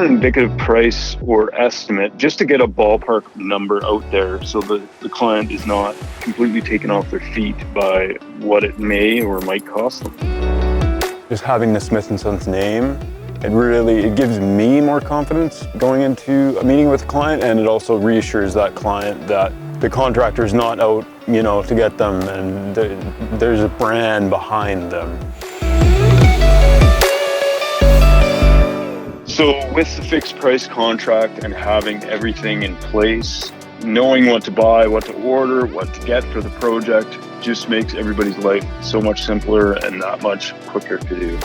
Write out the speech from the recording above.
indicative price or estimate just to get a ballpark number out there so that the client is not completely taken off their feet by what it may or might cost them. Just having the Smith & Sons name, it gives me more confidence going into a meeting with a client, and it also reassures that client that the contractor's not out, to get them, and there's a brand behind them. So with the fixed price contract and having everything in place, knowing what to buy, what to order, what to get for the project, just makes everybody's life so much simpler and that much quicker to do.